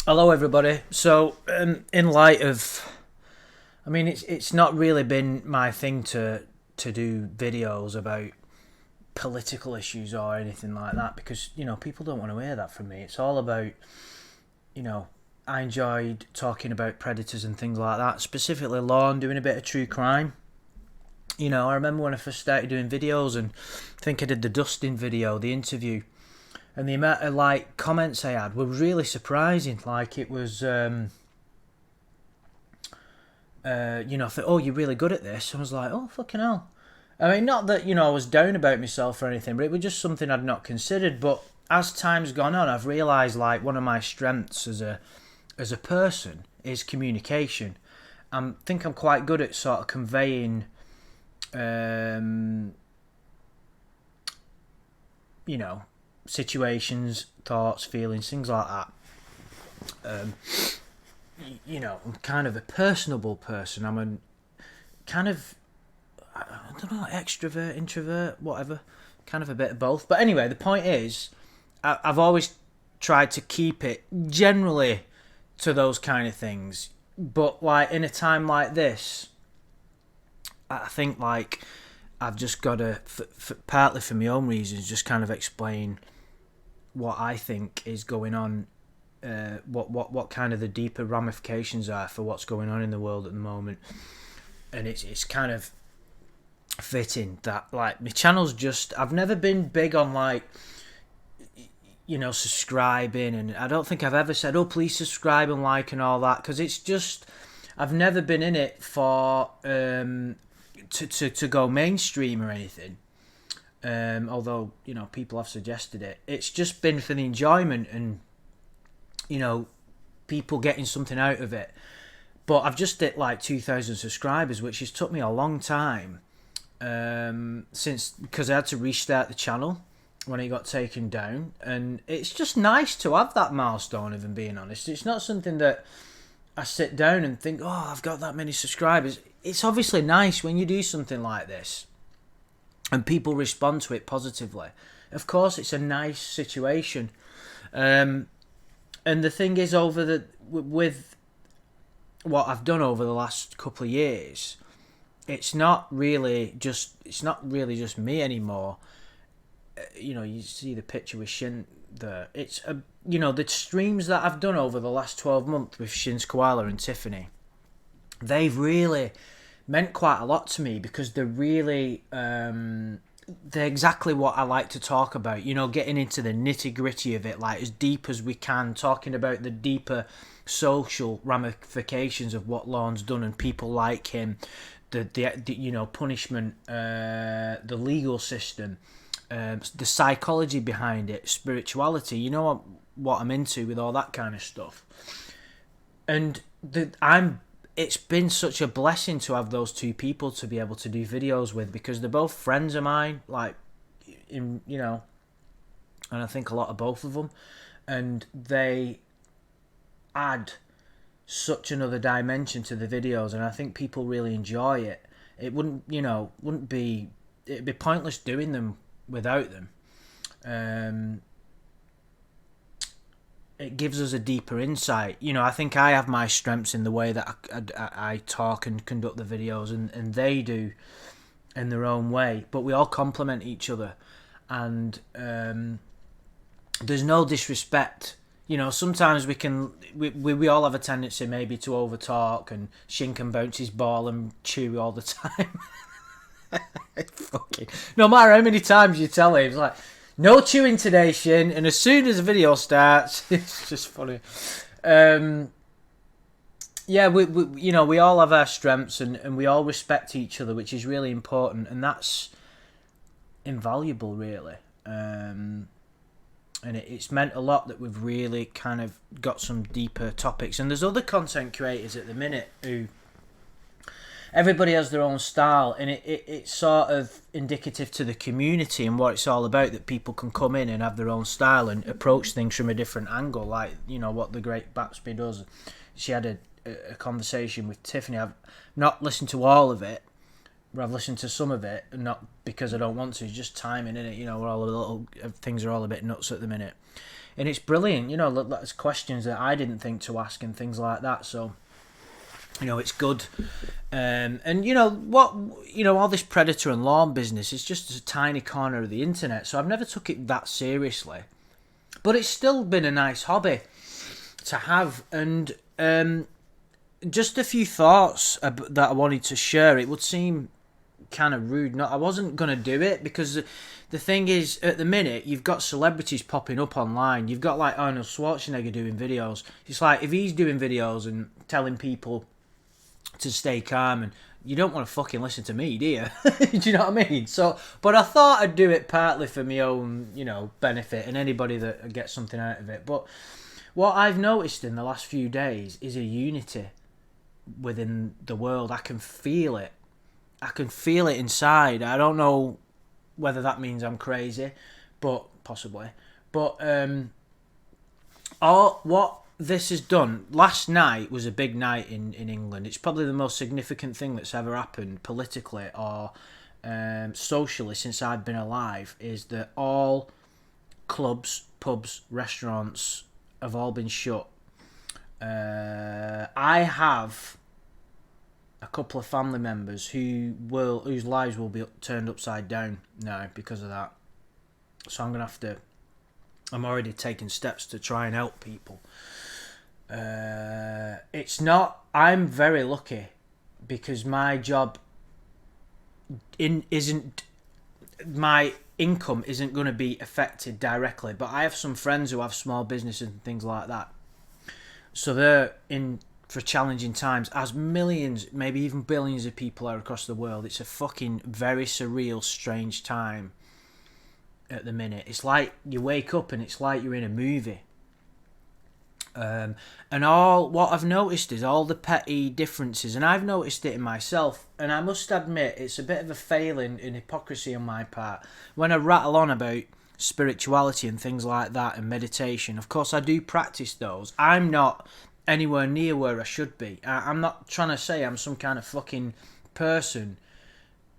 Hello, everybody. So, in light of, I mean, it's not really been my thing to do videos about political issues or anything like that because people don't want to hear that from me. It's all about you know I enjoyed talking about predators and things like that, specifically law and doing a bit of true crime. I remember when I first started doing videos, and I think I did the Dustin video, the interview, and the amount of comments I had were really surprising. Like it was, I thought, oh, you're really good at this. I was like, oh, fucking hell. I mean, not that I was down about myself or anything, but it was just something I'd not considered. But as time's gone on, I've realised like one of my strengths as a person is communication. I think I'm quite good at sort of conveying, um, you know, situations, thoughts, feelings, things like that. Um, I'm kind of a personable person. I'm a kind of, I don't know, extrovert, introvert, whatever. Kind of a bit of both. But anyway, the point is, I've always tried to keep it generally to those kind of things. But like in a time like this, I think like I've just got to, partly for my own reasons, just kind of explain what I think is going on, what kind of the deeper ramifications are for what's going on in the world at the moment. And it's kind of fitting that like my channel's just, I've never been big on like subscribing, and I don't think I've ever said, oh, please subscribe and like and all that, because it's just, I've never been in it for to go mainstream or anything. Although people have suggested it, it's just been for the enjoyment and people getting something out of it. But I've just hit like 2,000 subscribers, which has took me a long time, since, because I had to restart the channel when it got taken down, and it's just nice to have that milestone. If I'm being honest, it's not something that I sit down and think, oh, I've got that many subscribers. It's obviously nice when you do something like this and people respond to it positively. Of course, it's a nice situation. And the thing is, with what I've done over the last couple of years, it's not really just me anymore. You see the picture with Shin there. It's the streams that I've done over the last 12 months with Shin's Koala and Tiffany. They've really meant quite a lot to me because they're really they're exactly what I like to talk about. Getting into the nitty gritty of it, like as deep as we can, talking about the deeper social ramifications of what Lorne's done and people like him, the punishment, the legal system, the psychology behind it, spirituality. What I'm into with all that kind of stuff, and it's been such a blessing to have those two people to be able to do videos with, because they're both friends of mine, and I think a lot of both of them, and they add such another dimension to the videos, and I think people really enjoy it. It wouldn't be, it'd be pointless doing them without them. It gives us a deeper insight. I think I have my strengths in the way that I talk and conduct the videos, and they do in their own way, but we all complement each other, and there's no disrespect. Sometimes we all have a tendency maybe to over talk, and Shin can bounce his ball and chew all the time. Fucking, no matter how many times you tell him, it's like, no chewing today, Shin. And as soon as the video starts, it's just funny. Yeah, we all have our strengths, and we all respect each other, which is really important, and that's invaluable, really. And it's meant a lot that we've really kind of got some deeper topics. And there's other content creators at the minute who, everybody has their own style, and it's sort of indicative to the community and what it's all about, that people can come in and have their own style and approach things from a different angle, like what the great Batsby does. She had a conversation with Tiffany. I've not listened to all of it, but I've listened to some of it, and not because I don't want to, just timing in it. We're all a little, things are all a bit nuts at the minute. and it's brilliant. You know, there's questions that I didn't think to ask and things like that. So, you know, it's good. And you know what? You know, all this predator and lawn business is just a tiny corner of the internet. So I've never took it that seriously, but it's still been a nice hobby to have. And just a few thoughts that I wanted to share. It would seem kind of rude. I wasn't going to do it because the thing is, at the minute, you've got celebrities popping up online. You've got like Arnold Schwarzenegger doing videos. It's like if he's doing videos and telling people to stay calm, and you don't want to fucking listen to me, do you? Do you know what I mean? So, but I thought I'd do it partly for my own, you know, benefit and anybody that gets something out of it. But what I've noticed in the last few days is a unity within the world. I can feel it. I can feel it inside. I don't know whether that means I'm crazy, but possibly. But what this has done, last night was a big night in England. It's probably the most significant thing that's ever happened politically or socially since I've been alive, is that all clubs, pubs, restaurants have all been shut. I have a couple of family members whose lives will be turned upside down now because of that. So I'm already taking steps to try and help people. I'm very lucky because my job my income isn't going to be affected directly, but I have some friends who have small businesses and things like that. So they're in for challenging times, as millions, maybe even billions of people are across the world. It's a fucking very surreal, strange time at the minute. It's like you wake up and it's like you're in a movie. And what I've noticed is all the petty differences, and I've noticed it in myself, and I must admit it's a bit of a failing in hypocrisy on my part. When I rattle on about spirituality and things like that and meditation, of course I do practice those. I'm not anywhere near where I should be. I'm not trying to say I'm some kind of fucking person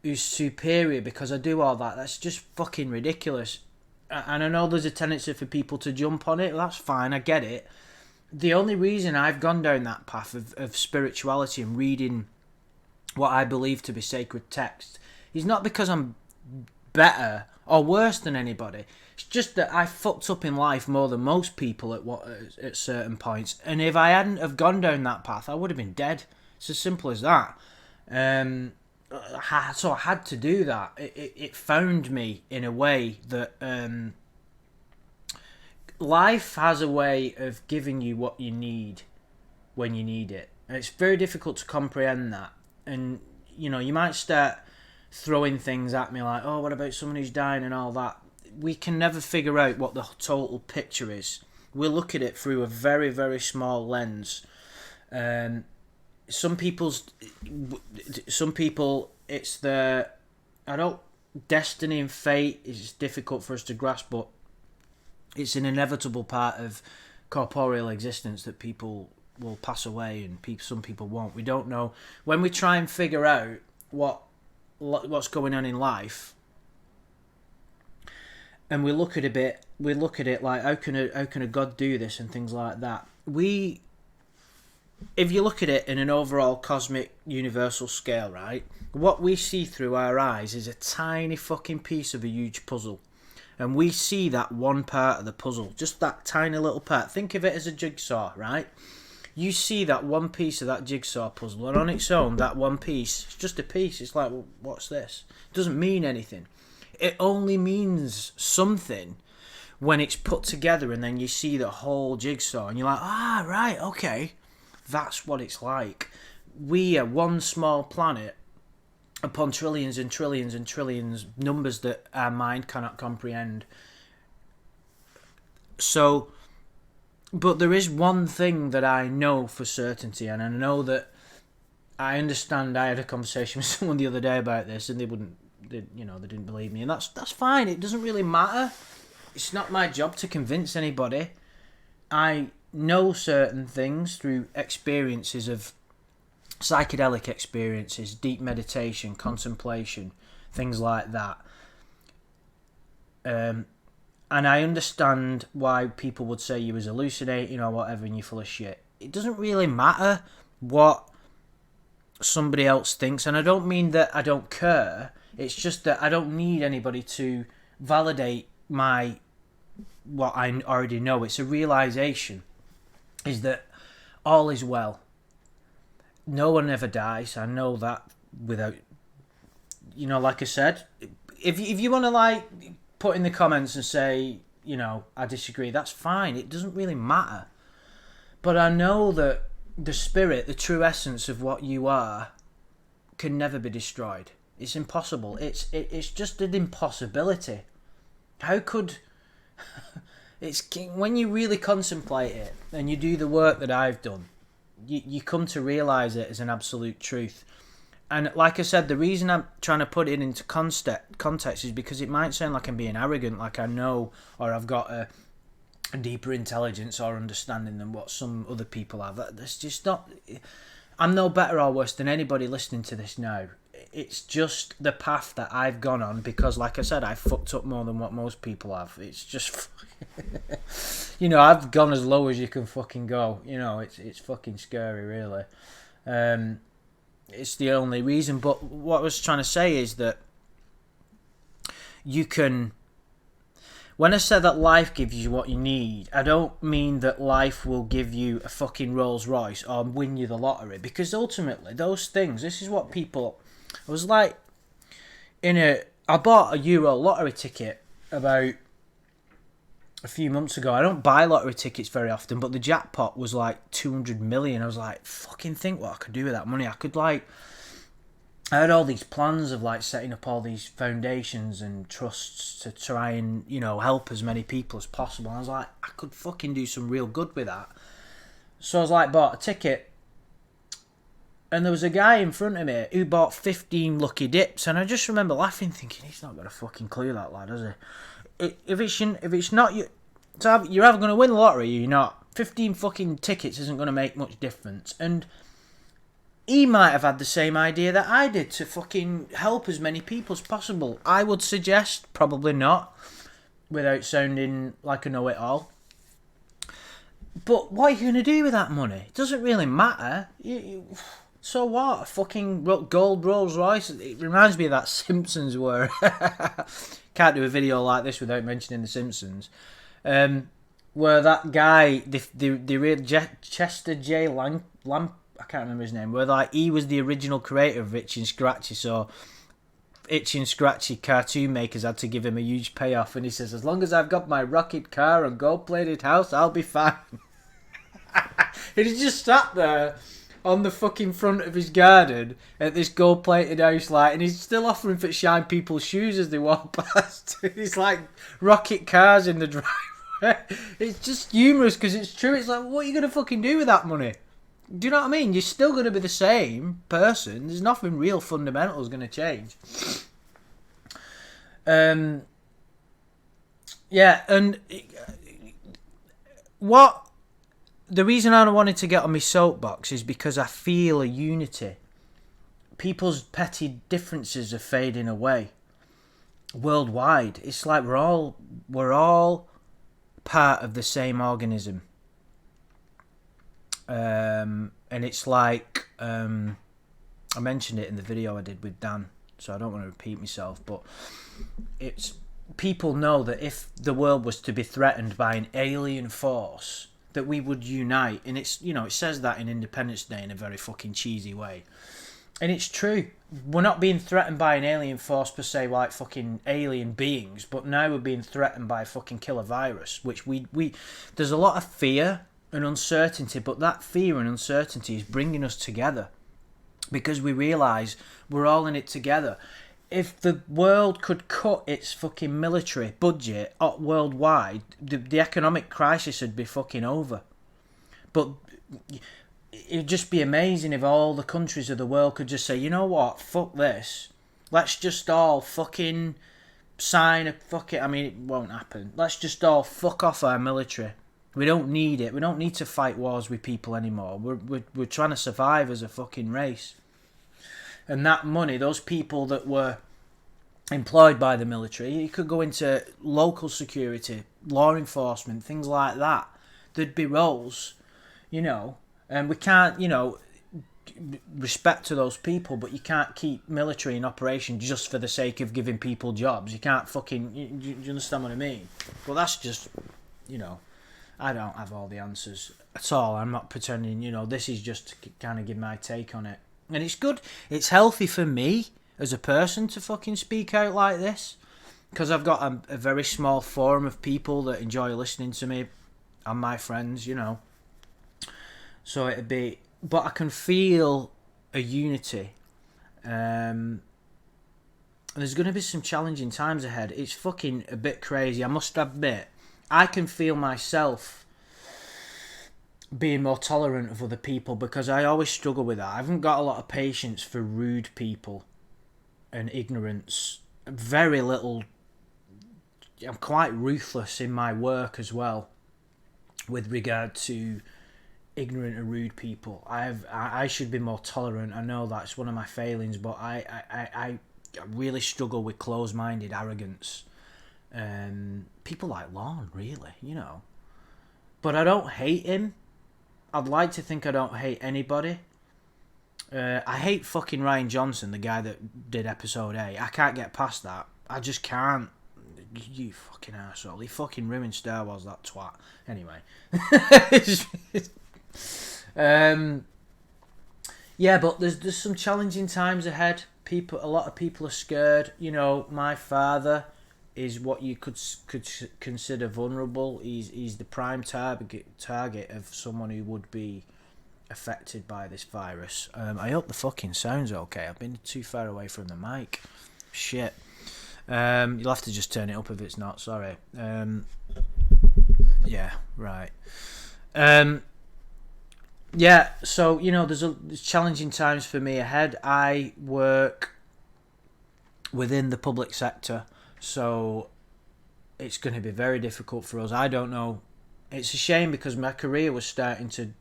who's superior because I do all that. That's just fucking ridiculous. And I know there's a tendency for people to jump on it. Well, that's fine, I get it. The only reason I've gone down that path of spirituality and reading what I believe to be sacred text is not because I'm better or worse than anybody. It's just that I fucked up in life more than most people at certain points. And if I hadn't have gone down that path, I would have been dead. It's as simple as that. So I had to do that. It found me in a way that life has a way of giving you what you need when you need it. And it's very difficult to comprehend that. And, you know, you might start throwing things at me like, oh, what about someone who's dying and all that? We can never figure out what the total picture is. We look at it through a very, very small lens. Some people, it's destiny and fate is difficult for us to grasp, but it's an inevitable part of corporeal existence that people will pass away and some people won't. We don't know. When we try and figure out what's going on in life, and we look at it like, how can a God do this and things like that. If you look at it in an overall cosmic universal scale, right, what we see through our eyes is a tiny fucking piece of a huge puzzle. And we see that one part of the puzzle, just that tiny little part. Think of it as a jigsaw, right? You see that one piece of that jigsaw puzzle, and on its own, that one piece, it's just a piece. It's like, well, what's this? It doesn't mean anything. It only means something when it's put together, and then you see the whole jigsaw, and you're like, right, okay. That's what it's like. We are one small planet upon trillions and trillions and trillions, numbers that our mind cannot comprehend. So, but there is one thing that I know for certainty, and I know that I understand. I had a conversation with someone the other day about this, and they didn't believe me, and that's fine. It doesn't really matter. It's not my job to convince anybody. I know certain things through experiences of psychedelic experiences, deep meditation, contemplation, things like that. And I understand why people would say you was hallucinating or whatever and you're full of shit. It doesn't really matter what somebody else thinks, and I don't mean that I don't care. It's just that I don't need anybody to validate what I already know. It's a realization, is that all is well. No one ever dies. I know that without, like I said, if you want to like put in the comments and say, I disagree, that's fine. It doesn't really matter. But I know that the spirit, the true essence of what you are, can never be destroyed. It's impossible. It's just an impossibility. How could... it's when you really contemplate it and you do the work that I've done, you come to realise it as an absolute truth. And like I said, the reason I'm trying to put it into context is because it might sound like I'm being arrogant, like I know or I've got a deeper intelligence or understanding than what some other people have. That's just not... I'm no better or worse than anybody listening to this now. It's just the path that I've gone on because, like I said, I've fucked up more than what most people have. It's just... I've gone as low as you can fucking go. It's fucking scary, really. It's the only reason. But what I was trying to say is that you can... When I said that life gives you what you need, I don't mean that life will give you a fucking Rolls Royce or win you the lottery. Because ultimately, those things, this is what people... I was like... I bought a Euro lottery ticket about a few months ago. I don't buy lottery tickets very often, but the jackpot was like 200 million. I was like, fucking think what I could do with that money. I had all these plans of like setting up all these foundations and trusts to try and, help as many people as possible. And I was like, I could fucking do some real good with that. So I was like, bought a ticket. And there was a guy in front of me who bought 15 lucky dips. And I just remember laughing, thinking, he's not got a fucking clue, that lad, has he? If it's not you, you're either going to win the lottery or you're not. 15 fucking tickets isn't going to make much difference. And he might have had the same idea that I did to fucking help as many people as possible. I would suggest probably not, without sounding like a know-it-all. But what are you going to do with that money? It doesn't really matter. So what? A fucking gold Rolls Royce? It reminds me of that Simpsons where... Can't do a video like this without mentioning the Simpsons. Where that guy, the real Chester J. Lamp, I can't remember his name, where like he was the original creator of Itchy and Scratchy, so Itchy and Scratchy cartoon makers had to give him a huge payoff, and he says, as long as I've got my rocket car and gold-plated house, I'll be fine. And he just sat there on the fucking front of his garden at this gold-plated house, like, and he's still offering to shine people's shoes as they walk past. He's like rocket cars in the driveway. It's just humorous because it's true. It's like, what are you going to fucking do with that money? Do you know what I mean? You're still going to be the same person. There's nothing real fundamental is going to change. Yeah, and the reason I wanted to get on my soapbox is because I feel a unity. People's petty differences are fading away worldwide. It's like we're all part of the same organism. And it's like I mentioned it in the video I did with Dan, so I don't want to repeat myself, but it's people know that if the world was to be threatened by an alien force, that we would unite. And it's, it says that in Independence Day in a very fucking cheesy way, and it's true. We're not being threatened by an alien force per se, like fucking alien beings, but now we're being threatened by a fucking killer virus, which we there's a lot of fear and uncertainty, but that fear and uncertainty is bringing us together because we realise we're all in it together. If the world could cut its fucking military budget worldwide, the economic crisis would be fucking over. But it'd just be amazing if all the countries of the world could just say, you know what, fuck this. Let's just all fucking sign a fucking... I mean, it won't happen. Let's just all fuck off our military. We don't need it. We don't need to fight wars with people anymore. We're trying to survive as a fucking race. And that money, those people that were employed by the military. You could go into local security, law enforcement, things like that. There'd be roles, you know, and we can't, you know, respect to those people, but you can't keep military in operation just for the sake of giving people jobs. You can't fucking, do you understand what I mean? Well, that's just, you know, I don't have all the answers at all. I'm not pretending, you know, this is just to kind of give my take on it. And it's good, it's healthy for me as a person to fucking speak out like this, because I've got a very small forum of people that enjoy listening to me and my friends, you know. So it'd be, but I can feel a unity. And there's going to be some challenging times ahead. It's fucking a bit crazy, I must admit. I can feel myself being more tolerant of other people, because I always struggle with that. I haven't got a lot of patience for rude people and ignorance. Very little. I'm quite ruthless in my work as well with regard to ignorant and rude people. I should be more tolerant. I know that's one of my failings, but I really struggle with closed-minded arrogance. People like Lorne, really, you know. But I don't hate him. I'd like to think I don't hate anybody. I hate fucking Ryan Johnson, the guy that did episode 8. I can't get past that. I just can't. You fucking arsehole. He fucking ruined Star Wars, that twat. Anyway. Yeah, but there's some challenging times ahead. A lot of people are scared. You know, my father is what you could consider vulnerable. He's the prime target of someone who would be affected by this virus. I hope the fucking sound's okay. I've been too far away from the mic. Shit. You'll have to just turn it up if it's not. Sorry. Yeah. Right. Yeah. So you know, there's challenging times for me ahead. I work within the public sector, so it's going to be very difficult for us. I don't know. It's a shame because my career was starting to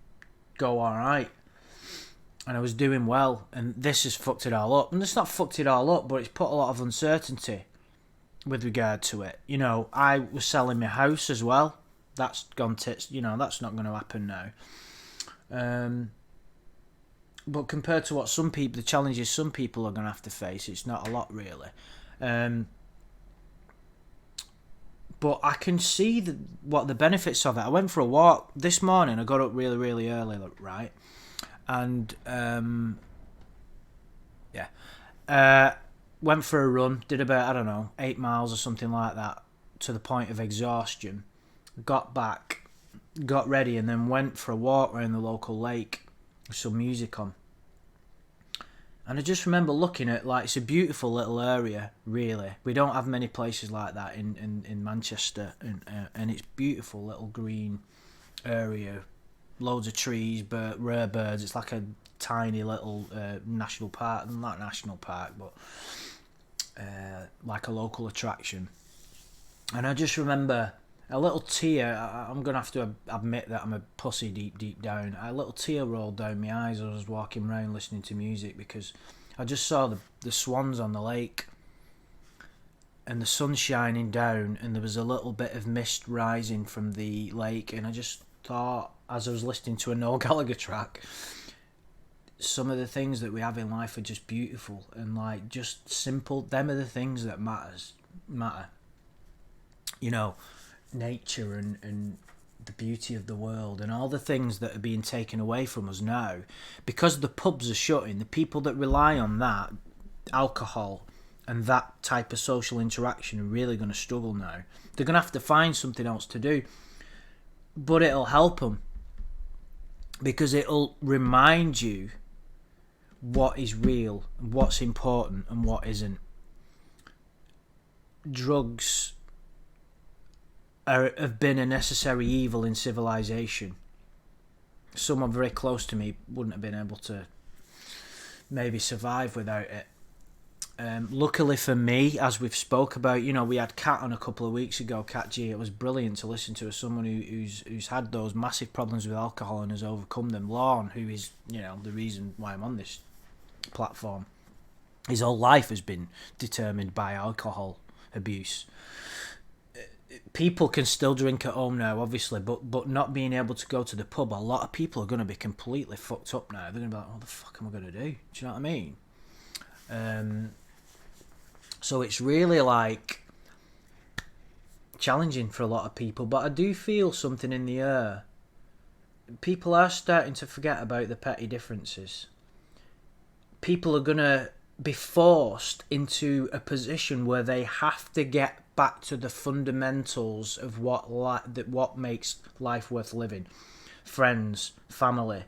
go all right, and I was doing well, and this has fucked it all up. And it's not fucked it all up, but it's put a lot of uncertainty with regard to it. You know, I was selling my house as well. That's gone tits. You know, that's not going to happen now. But compared to what the challenges some people are going to have to face, it's not a lot really. But I can see what the benefits of it. I went for a walk this morning. I got up really, really early, right? And went for a run. Did about, I don't know, 8 miles or something like that, to the point of exhaustion. Got back, got ready, and then went for a walk around the local lake with some music on. And I just remember looking at, like, it's a beautiful little area, really. We don't have many places like that in Manchester, and it's beautiful little green area, loads of trees, rare birds. It's like a tiny little national park, not national park, but like a local attraction. And I just remember a little tear. I'm going to have to admit that I'm a pussy deep down. A little tear rolled down my eyes as I was walking around listening to music, because I just saw the swans on the lake and the sun shining down, and there was a little bit of mist rising from the lake, and I just thought, as I was listening to a Noel Gallagher track, some of the things that we have in life are just beautiful, and like just simple. Them are the things that matter. You know, nature and the beauty of the world, and all the things that are being taken away from us now because the pubs are shutting. The people that rely on that, alcohol and that type of social interaction, are really going to struggle now. They're going to have to find something else to do, but it'll help them, because it'll remind you what is real, what's important and what isn't. Drugs have been a necessary evil in civilization. Someone very close to me wouldn't have been able to maybe survive without it. Luckily for me, as we've spoke about, you know, we had Kat on a couple of weeks ago, Kat G. It was brilliant to listen to, as someone who's had those massive problems with alcohol and has overcome them. Lorne, who is, you know, the reason why I'm on this platform. His whole life has been determined by alcohol abuse. People can still drink at home now, obviously, but not being able to go to the pub, a lot of people are going to be completely fucked up now. They're going to be like, what the fuck am I going to do? Do you know what I mean? So it's really like challenging for a lot of people, but I do feel something in the air. People are starting to forget about the petty differences. People are going to be forced into a position where they have to get back to the fundamentals of what makes life worth living. Friends, family,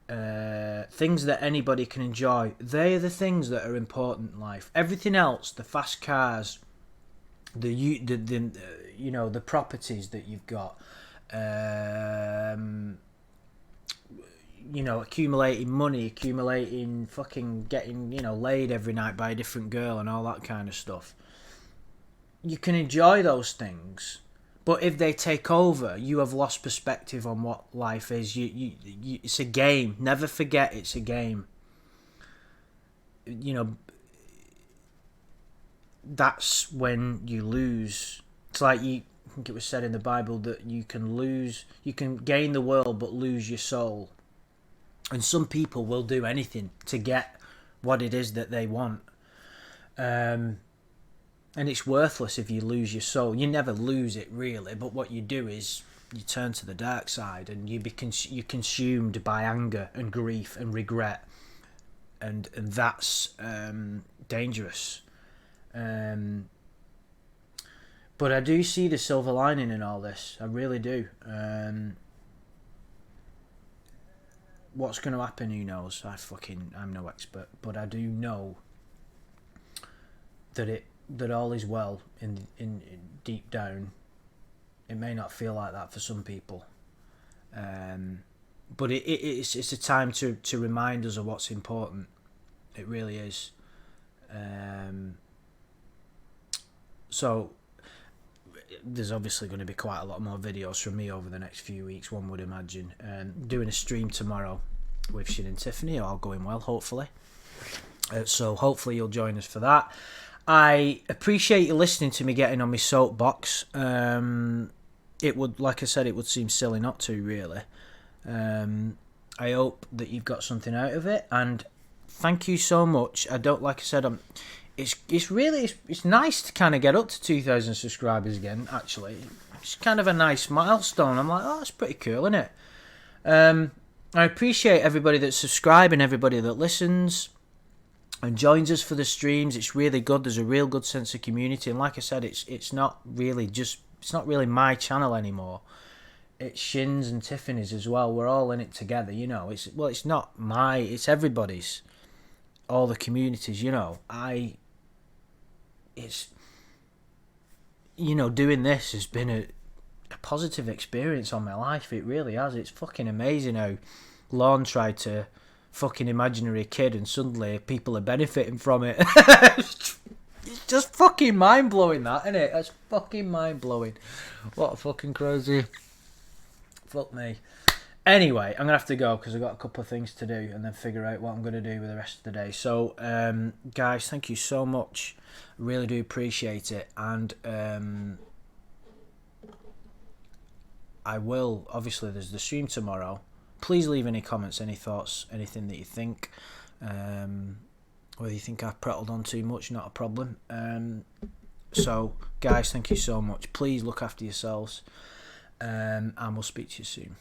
things that anybody can enjoy. They're the things that are important in life. Everything else, the fast cars, the properties that you've got, accumulating money, accumulating fucking getting, laid every night by a different girl and all that kind of stuff. You can enjoy those things, but if they take over, you have lost perspective on what life is. It's a game. Never forget it's a game. That's when you lose. It's like I think it was said in the Bible that you can gain the world but lose your soul. And some people will do anything to get what it is that they want. And it's worthless if you lose your soul. You never lose it, really, but what you do is you turn to the dark side and you're consumed by anger and grief and regret. And that's dangerous. But I do see the silver lining in all this. I really do. What's going to happen, who knows? I'm no expert, but I do know that all is well in deep down. It may not feel like that for some people, but it's a time to remind us of what's important. It really is. So there's obviously going to be quite a lot more videos from me over the next few weeks, one would imagine. Doing a stream tomorrow with Shin and Tiffany, all going well, hopefully. So hopefully you'll join us for that. I appreciate you listening to me getting on my soapbox. It would, like I said, it would seem silly not to, really. I hope that you've got something out of it, and thank you so much. Like I said, it's nice to kind of get up to 2,000 subscribers again. Actually, it's kind of a nice milestone. I'm like, oh, that's pretty cool, isn't it? I appreciate everybody that's subscribed and everybody that listens and joins us for the streams. It's really good. There's a real good sense of community, and like I said, it's not really my channel anymore. It's Shin's and Tiffany's as well. We're all in it together, It's not it's everybody's. All the communities, doing this has been a positive experience on my life. It really has. It's fucking amazing how Lorne tried to fucking imaginary kid and suddenly people are benefiting from it. It's just fucking mind-blowing, that, isn't it? That's fucking mind-blowing. What a fucking crazy. Fuck me. Anyway, I'm going to have to go because I've got a couple of things to do and then figure out what I'm going to do with the rest of the day. So, guys, thank you so much. I really do appreciate it. And I will, obviously, there's the stream tomorrow. Please leave any comments, any thoughts, anything that you think. Whether you think I've prattled on too much, not a problem. So, guys, thank you so much. Please look after yourselves. And we'll speak to you soon.